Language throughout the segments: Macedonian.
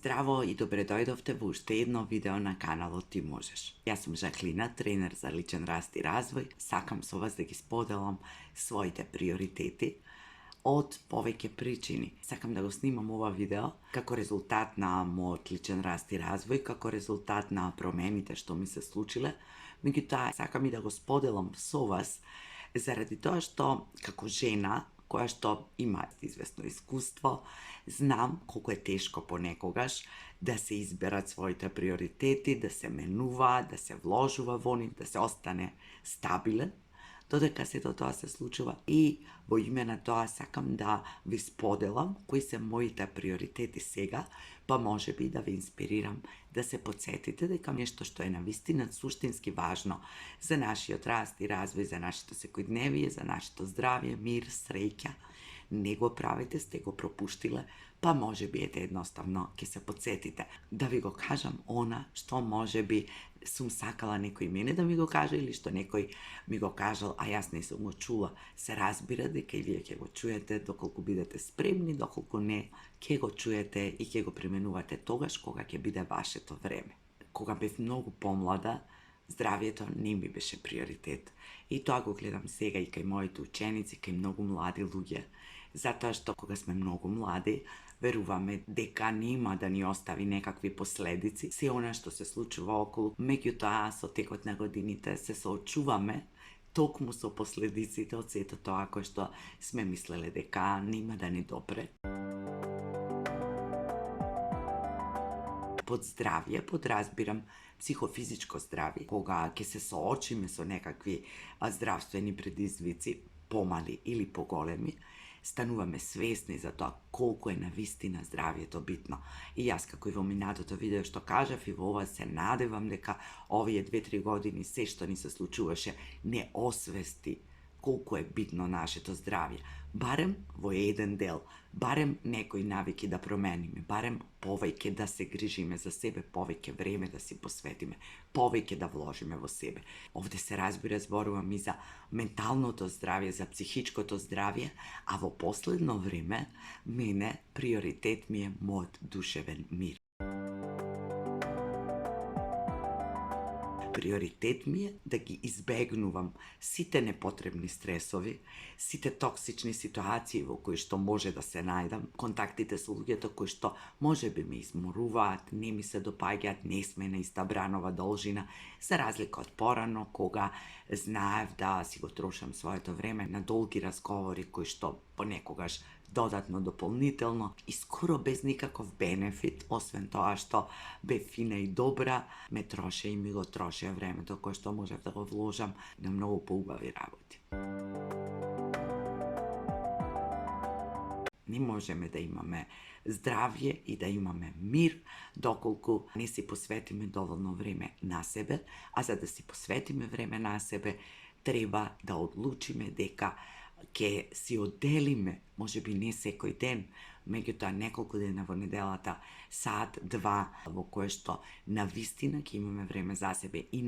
Здраво и добре дојдовте во уште едно видео на каналот Ти можеш. Јас сум Жаклина, тренер за личен раст и развој. Сакам со вас да ги споделам своите приоритети од повеќе причини. Сакам да го снимам ова видео како резултат на мојот личен раст и развој, како резултат на промените што ми се случиле. Меѓутоа, сакам и да го споделам со вас заради тоа што како жена која што има известно искуство, знам колку е тешко понекогаш да се изберат своите приоритети, да се менува, да се вложува во нив, да се остане стабилен, додека сето тоа се случува. И во име на тоа сакам да ви споделам кои се моите приоритети сега, па може би да ви инспирирам да се подсетите дека нешто што е навистина суштински важно за нашиот раст и развој, за нашето секојдневие, за нашето здравје, мир, среќа, не го правите, сте го пропуштиле, па може би ете едноставно ќе се подсетите. Да ви го кажам она што може би сум сакала некој мене да ми го каже или што некој ми го кажал, а јас не сум го чула. Се разбира дека и вие ќе го чуете доколку бидете спремни, доколку не, ќе го чуете и ќе го применувате тогаш кога ќе биде вашето време. Кога бев многу помлада, здравието не ми беше приоритет. И тоа го гледам сега и кај моите ученици, кај многу млади луѓе. Затоа што кога сме многу млади, веруваме дека нема да ни остави некакви последици. Се она што се случува околу, меѓутоа со текот на годините се соочуваме токму со последиците од сето тоа кој што сме мислеле дека нема да ни допре. Под здравје подразбирам психофизичко здравје, кога ќе се соочиме со некакви здравствени предизвици, помали или поголеми, стануваме свесни за тоа колку е навистина здравието битно. И јас, како и во минатото видео што кажав, и во ова се надевам дека овие 2-3 години се што ни се случуваше не освести колку е битно нашето здравје. Барем во еден дел, барем некои навики да промениме, барем повеќе да се грижиме за себе, повеќе време да си посветиме, повеќе да вложиме во себе. Овде се разбира, зборувам и за менталното здравје, за психичкото здравје, а во последно време мене приоритет ми е мојот душевен мир. Приоритет ми е да ги избегнувам сите непотребни стресови, сите токсични ситуации во кои што може да се најдам, контактите со луѓето кои што може би ме изморуваат, не ми се допаѓаат, не сме на иста бранова должина, за разлика од порано, кога знаев да си го трошам своето време на долги разговори кои што понекогаш додатно дополнително и скоро без никаков бенефит, освен тоа што бе фина и добра, ме троше и ми го троше времето кое што можев да го вложам на многу поубави работи. Не можеме да имаме здравје и да имаме мир доколку не си посветиме доволно време на себе, а за да си посветиме време на себе, треба да одлучиме дека ќе си одделиме, може би не секој ден, меѓутоа неколку дена во неделата, сат-два, во кое што навистина ќе имаме време за себе и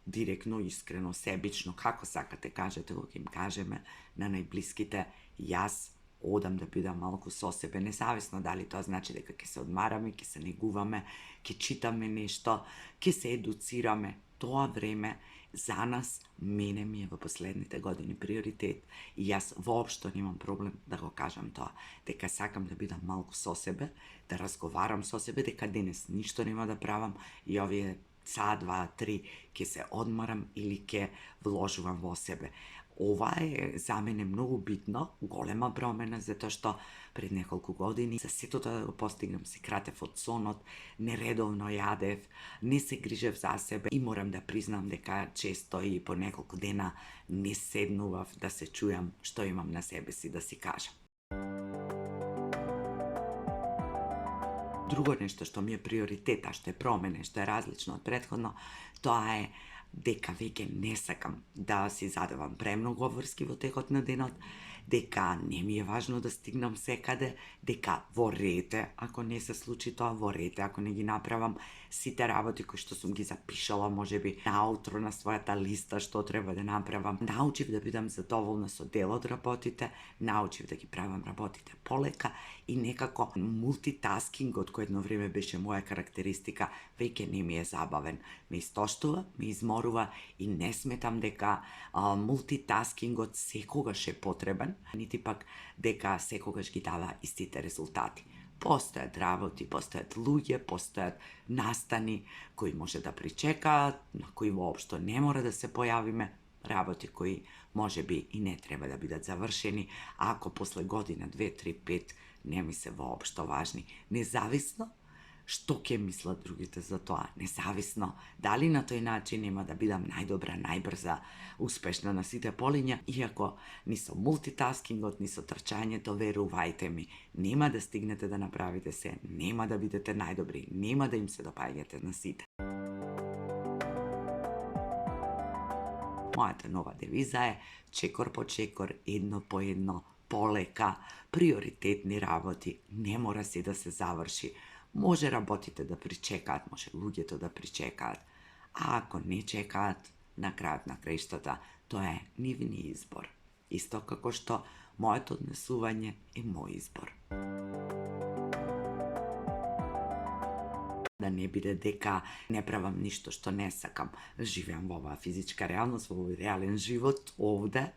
директно, искрено, себично, како сакате кажете го, ќе им кажеме на најблиските, јас одам да бидам малку со себе, независно дали тоа значи дека ќе се одмараме, ќе се негуваме, ќе читаме нешто, ќе се едуцираме. Тоа време за нас, мене ми е во последните години приоритет и јас воопшто немам проблем да го кажам тоа, дека сакам да бидам малку со себе, да разговарам со себе, дека денес ништо нема да правам и овие сат, 2, 3 ќе се одморам или ќе вложувам во себе. Ова е за мене многу битно, голема промена, затоа што пред неколку години за сето тоа да го постигнам се кратев од сонот, нередовно јадев, не се грижев за себе и морам да признам дека често и по неколку дена не седнував да се чујам што имам на себе си да си кажам. Друго нешто што ми е приоритет, а што е промене, што е различно од претходно, тоа е дека веќе не сакам да си задавам премногу обврски во текот на денот, дека не ми е важно да стигнам секаде, дека во рете, ако не се случи тоа, во рете, ако не ги направам сите работи кои што сум ги запишала, можеби наутро на својата листа што треба да направам. Научив да бидам задоволна со дел од работите, научив да ги правам работите полека и некако мултитаскингот кој едно време беше моја карактеристика, веќе не ми е забавен. Ме истоштува, ме изморува и не сметам дека мултитаскингот секогаш е потребен, нити пак дека секогаш ги дава истите резултати. Постојат работи, постојат луѓе, постојат настани кои може да причекаат, на кои воопшто не мора да се појавиме, работи кои може би и не треба да бидат завршени, а ако после година, 2, 3, 5 не ми се воопшто важни. Независно што ќе мислат другите за тоа, независно дали на тој начин нема да бидам најдобра, најбрза, успешна на сите полиња, иако ни со мултитаскингот, ни со трчањето, верувајте ми, нема да стигнете да направите се, нема да бидете најдобри, нема да им се допаѓате на сите. Мојата нова девиза е чекор по чекор, едно по едно, полека, приоритетни работи, не мора се да се заврши. Може работите да причекаат, може луѓето да причекаат, а ако не чекаат, на крајот на краиштата, тоа е нивни избор. Исто како што моето однесување е мој избор. Да не биде дека не правам ништо што не сакам. Живеам во оваа физичка реалност, во овој реален живот, овде,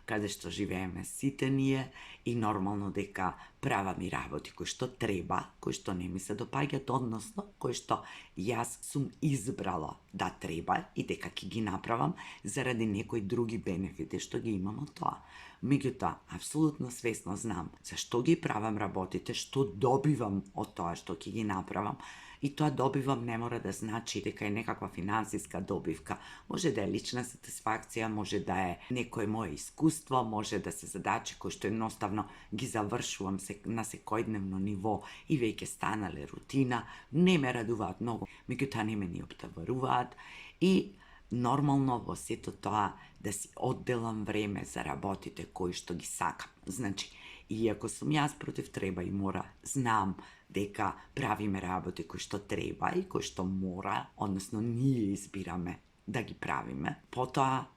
каде што живееме сите ние и нормално дека правам и работи кои што треба, кои што не ми се допаѓаат, односно кои што јас сум избрала да треба и дека ќе ги направам заради некои други бенефити што ги имам од тоа. Меѓутоа, апсолутно свесно знам зашто ги правам работите, што добивам од тоа што ќе ги направам. И тоа добивам не мора да значи дека е некаква финансиска добивка. Може да е лична сатисфакција, може да е некое мое искуство, може да се задачи кои што едноставно ги завршувам на секојдневно ниво и веќе станале рутина, не ме радуваат многу, меѓутоа не ме ни оптоваруваат и нормално во сето тоа да си одделам време за работите кои што ги сакам. Значи, иако сум јас против треба и мора, знам дека правиме работи кои што треба и кои што мора, односно ние избираме да ги правиме. Потоа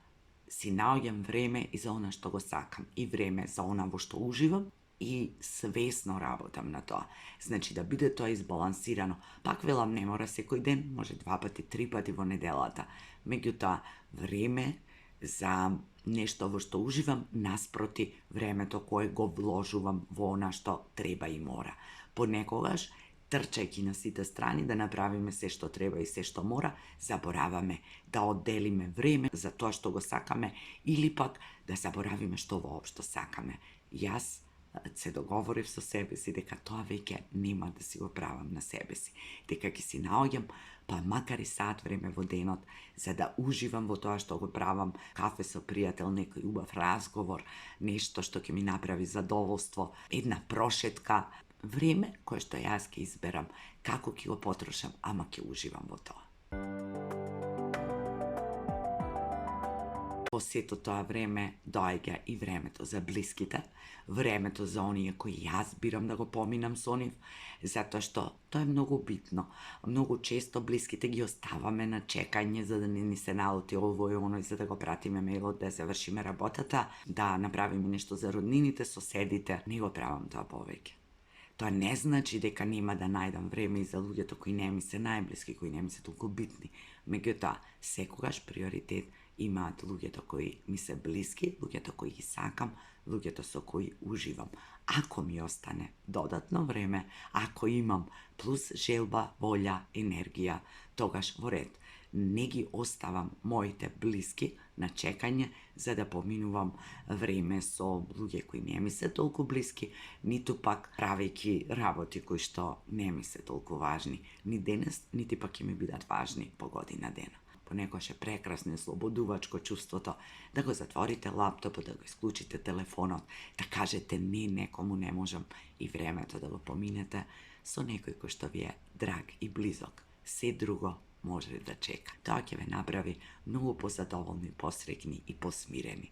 си наоѓам време и за она што го сакам и време за она во што уживам и свесно работам на тоа. Значи да биде тоа избалансирано. Пак велам, не мора секој ден, може 2 пати, 3 пати во неделата. Меѓутоа, време за нешто во што уживам наспроти времето кое го вложувам во она што треба и мора. Понекогаш, трчајќи на сите страни да направиме се што треба и се што мора, забораваме да одделиме време за тоа што го сакаме или пак да заборавиме што воопшто сакаме. Јас се договорив со себе си дека тоа веќе нема да си го правам на себе си, дека ќе си наоѓам па макар и сат време во денот за да уживам во тоа што го правам, кафе со пријател, некој убав разговор, нешто што ќе ми направи задоволство, една прошетка, време кое што јас ќе изберам како ќе го потрошам, ама ќе уживам во тоа. Во сето тоа време доаѓа и времето за блиските, времето за оние кои јас бирам да го поминам со нив, затоа што тоа е многу битно. Многу често блиските ги оставаме на чекање за да не ни се налути овој оној, за да го пратиме мејлот, да завршиме работата, да направиме нешто за роднините, соседите. Не го правам тоа повеќе. Тоа не значи дека нема да најдам време и за луѓето кои не ми се најблиски, кои не ми се толку битни. Меѓутоа, секогаш приоритет имаат луѓето кои ми се блиски, луѓето кои ги сакам, луѓето со кои уживам. Ако ми остане додатно време, ако имам плюс желба, волја, енергија, тогаш во ред. Не ги оставам моите блиски на чекање за да поминувам време со луѓе кои не ми се толку блиски, ниту пак правејќи работи кои што не ми се толку важни, ни денес, нити пак ќе ми бидат важни по година дена. Понекогаш е прекрасно и слободувачко чувството да го затворите лаптопот, да го исклучите телефонот, да кажете не некому не можам и времето да го поминете со некој кој што ви е драг и близок. Се друго може да чека. Тоа ќе ве направи многу позадоволни, посреќни и посмирени.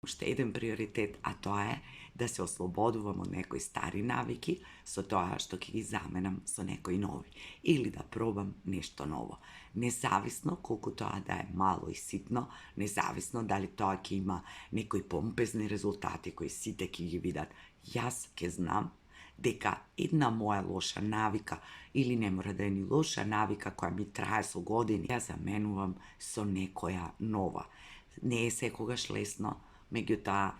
Уште еден приоритет, а тоа е да се ослободувам од некои стари навики со тоа што ќе ги заменам со некои нови или да пробам нешто ново. Независно колку тоа да е мало и ситно, независно дали тоа ќе има некои помпезни резултати кои сите ќе ги видат, јас ќе знам дека една моја лоша навика, или не мора да е ни лоша навика која ми трае со години, ја заменувам со некоја нова. Не е секогаш лесно, меѓутоа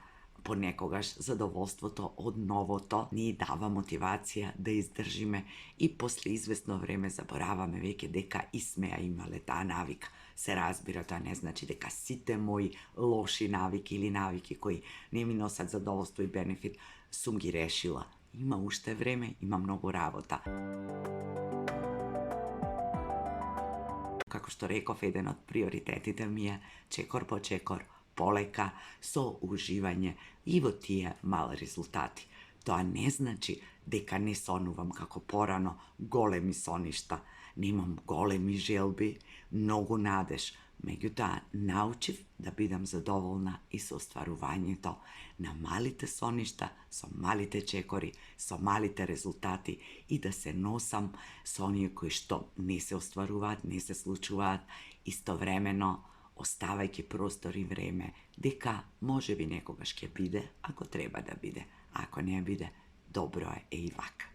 понекогаш задоволството од новото ни дава мотивација да издржиме и после известно време забораваме веќе дека и сме ја имале таа навика. Се разбира, тоа не значи дека сите мои лоши навики или навики кои не ми носат задоволство и бенефит сум ги решила. Има уште време, има многу работа. Како што реков, еден од приоритетите ми е чекор по чекор, полека, со уживање и во тие мали резултати. Тоа не значи дека не сонувам како порано големи соништа, немам големи желби, многу надеж, меѓутоа научив да бидам задоволна и со остварувањето на малите соништа, со малите чекори, со малите резултати и да се носам со оние кои што не се остваруваат, не се случуваат, истовремено оставајќи простор и време дека можеби некогаш ќе биде, ако треба да биде, ако не биде, добро е и вака.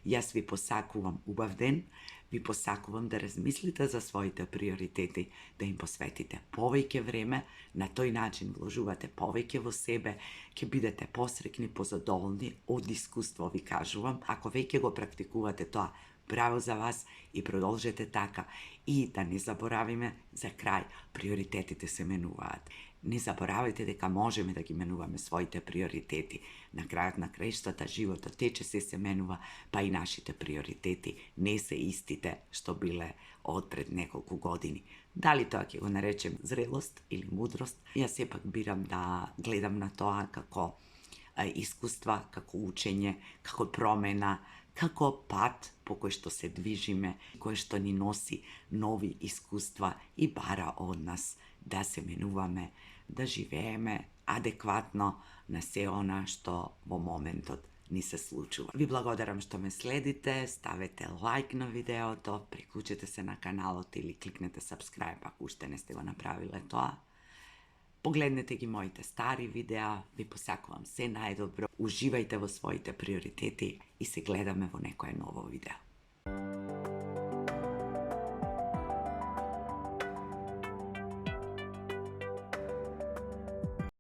Јас ви посакувам убав ден, ви посакувам да размислите за своите приоритети, да им посветите повеќе време, на тој начин вложувате повеќе во себе, ќе бидете посрекни, позадоволни, од искуство ви кажувам. Ако веќе го практикувате тоа, браво за вас и продолжете така. И да не заборавиме, за крај, приоритетите се менуваат. Не заборавајте дека можеме да ги менуваме своите приоритети. На крајот на краиштата животот тече, се менува, па и нашите приоритети не се истите што биле од пред неколку години. Дали тоа ќе го наречем зрелост или мудрост, јас сепак бирам да гледам на тоа како искуства, како учење, како промена, како пат по кој што се движиме, кој што ни носи нови искуства и бара од нас да се менуваме, да живееме адекватно на се она што во моментот ни се случува. Ви благодарам што ме следите, ставете лайк на видеото, приклучете се на каналот или кликнете subscribe ако уште не сте го направиле тоа. Погледнете ги моите стари видеа, ви посакувам се најдобро, уживајте во своите приоритети и се гледаме во некое ново видео.